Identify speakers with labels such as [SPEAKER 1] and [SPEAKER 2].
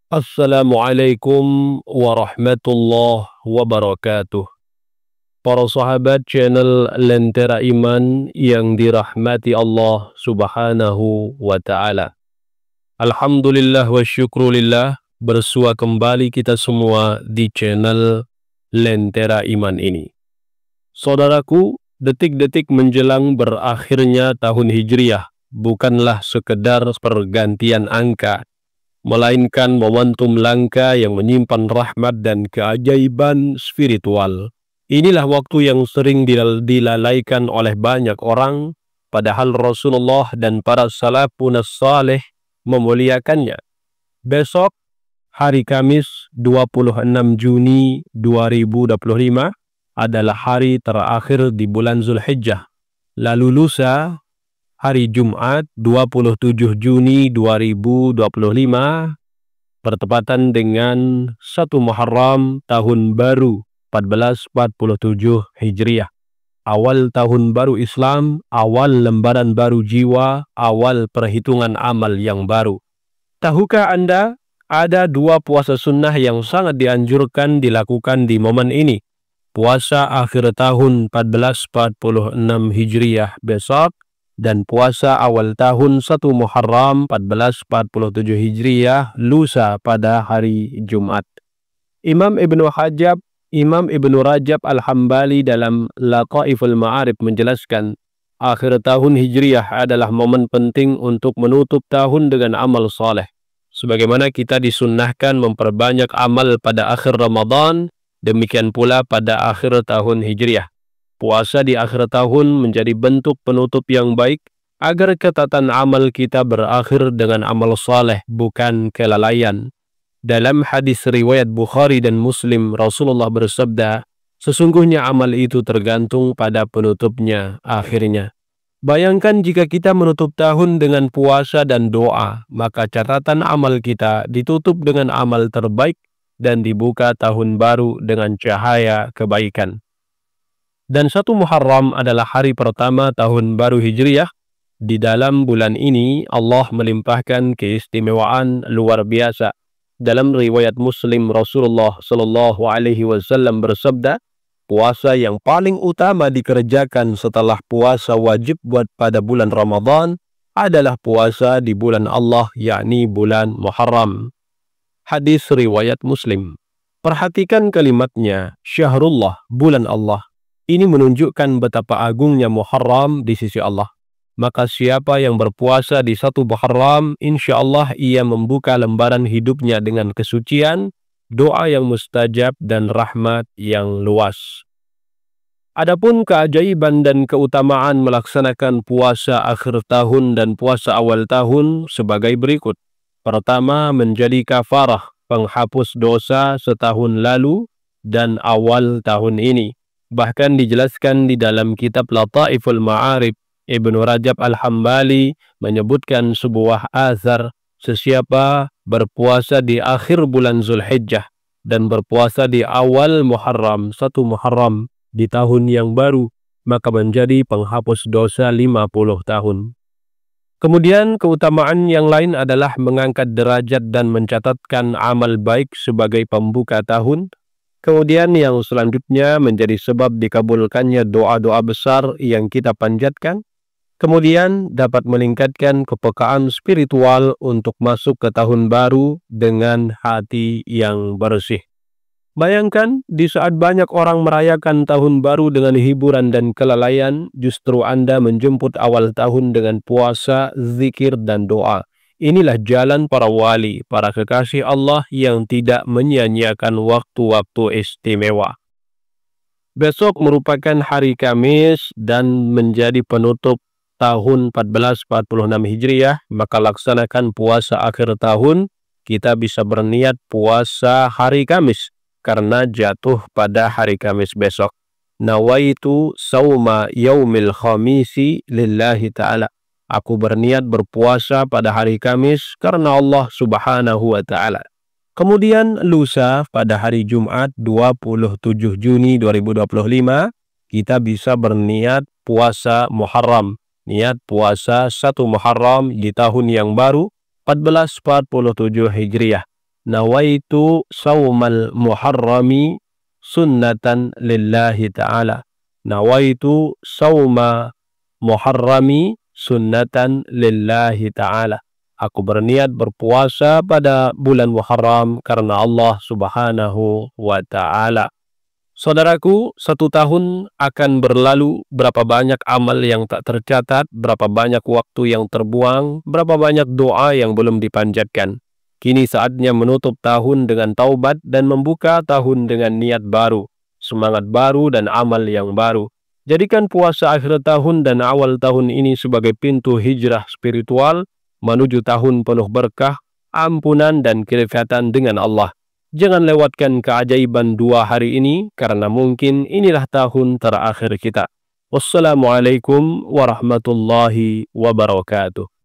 [SPEAKER 1] Assalamualaikum warahmatullahi wabarakatuh. Para sahabat channel Lentera Iman yang dirahmati Allah subhanahu wa ta'ala. Alhamdulillah wa syukrulillah, bersua kembali kita semua di channel Lentera Iman ini. Saudaraku, detik-detik menjelang berakhirnya tahun Hijriah bukanlah sekedar pergantian angka, melainkan momentum langka yang menyimpan rahmat dan keajaiban spiritual. Inilah waktu yang sering dilalaikan oleh banyak orang, padahal Rasulullah dan para salafun saleh memuliakannya. Besok, hari Kamis 26 Juni 2025, adalah hari terakhir di bulan Zulhijjah. Lalu lusa, hari Jumat 27 Juni 2025 bertepatan dengan 1 Muharram tahun baru 1447 Hijriah. Awal tahun baru Islam, awal lembaran baru jiwa, awal perhitungan amal yang baru. Tahukah Anda, ada 2 puasa sunnah yang sangat dianjurkan dilakukan di momen ini. Puasa akhir tahun 1446 Hijriah besok, dan puasa awal tahun 1 Muharram 1447 Hijriah lusa pada hari Jumat. Imam Ibnu Rajab Al-Hambali dalam Lataiful Ma'arif menjelaskan, akhir tahun Hijriah adalah momen penting untuk menutup tahun dengan amal saleh. Sebagaimana kita disunnahkan memperbanyak amal pada akhir Ramadan, demikian pula pada akhir tahun Hijriah. Puasa di akhir tahun menjadi bentuk penutup yang baik agar catatan amal kita berakhir dengan amal saleh, bukan kelalaian. Dalam hadis riwayat Bukhari dan Muslim, Rasulullah bersabda, sesungguhnya amal itu tergantung pada penutupnya akhirnya. Bayangkan jika kita menutup tahun dengan puasa dan doa, maka catatan amal kita ditutup dengan amal terbaik dan dibuka tahun baru dengan cahaya kebaikan. Dan 1 Muharram adalah hari pertama tahun baru Hijriah. Di dalam bulan ini Allah melimpahkan keistimewaan luar biasa. Dalam riwayat Muslim, Rasulullah Shallallahu Alaihi Wasallam bersabda, puasa yang paling utama dikerjakan setelah puasa wajib pada bulan Ramadan adalah puasa di bulan Allah, yakni bulan Muharram. Hadis riwayat Muslim. Perhatikan kalimatnya, syahrullah, bulan Allah. Ini menunjukkan betapa agungnya Muharram di sisi Allah. Maka siapa yang berpuasa di 1 Muharram, insya Allah ia membuka lembaran hidupnya dengan kesucian, doa yang mustajab, dan rahmat yang luas. Adapun keajaiban dan keutamaan melaksanakan puasa akhir tahun dan puasa awal tahun sebagai berikut. Pertama, menjadi kafarah, penghapus dosa setahun lalu dan awal tahun ini. Bahkan dijelaskan di dalam kitab Lataiful Ma'arif, Ibnu Rajab Al-Hambali menyebutkan sebuah azar, sesiapa berpuasa di akhir bulan Zulhijjah dan berpuasa di awal Muharram, 1 Muharram di tahun yang baru, maka menjadi penghapus dosa 50 tahun. Kemudian keutamaan yang lain adalah mengangkat derajat dan mencatatkan amal baik sebagai pembuka tahun. Kemudian yang selanjutnya menjadi sebab dikabulkannya doa-doa besar yang kita panjatkan. Kemudian dapat meningkatkan kepekaan spiritual untuk masuk ke tahun baru dengan hati yang bersih. Bayangkan, di saat banyak orang merayakan tahun baru dengan hiburan dan kelalaian, justru Anda menjemput awal tahun dengan puasa, zikir, dan doa. Inilah jalan para wali, para kekasih Allah yang tidak menyia-nyiakan waktu-waktu istimewa. Besok merupakan hari Kamis dan menjadi penutup tahun 1446 Hijriah, maka laksanakan puasa akhir tahun. Kita bisa berniat puasa hari Kamis karena jatuh pada hari Kamis besok. Nawaitu sauma yaumil khamisi lillahi ta'ala. Aku berniat berpuasa pada hari Kamis karena Allah Subhanahu wa Ta'ala. Kemudian lusa pada hari Jumat 27 Juni 2025 kita bisa berniat puasa Muharram. Niat puasa 1 Muharram di tahun yang baru 1447 Hijriah. nawaitu saumal muharrami sunnatan lillahi ta'ala. Nawaitu sauma muharrami sunnatan lillahi ta'ala. Aku berniat berpuasa pada bulan Muharram karena Allah Subhanahu wa ta'ala. Saudaraku, 1 tahun akan berlalu, berapa banyak amal yang tak tercatat, berapa banyak waktu yang terbuang, berapa banyak doa yang belum dipanjatkan. Kini saatnya menutup tahun dengan taubat dan membuka tahun dengan niat baru, semangat baru dan amal yang baru. Jadikan puasa akhir tahun dan awal tahun ini sebagai pintu hijrah spiritual menuju tahun penuh berkah, ampunan dan kedekatan dengan Allah. Jangan lewatkan keajaiban 2 hari ini karena mungkin inilah tahun terakhir kita. Wassalamualaikum warahmatullahi wabarakatuh.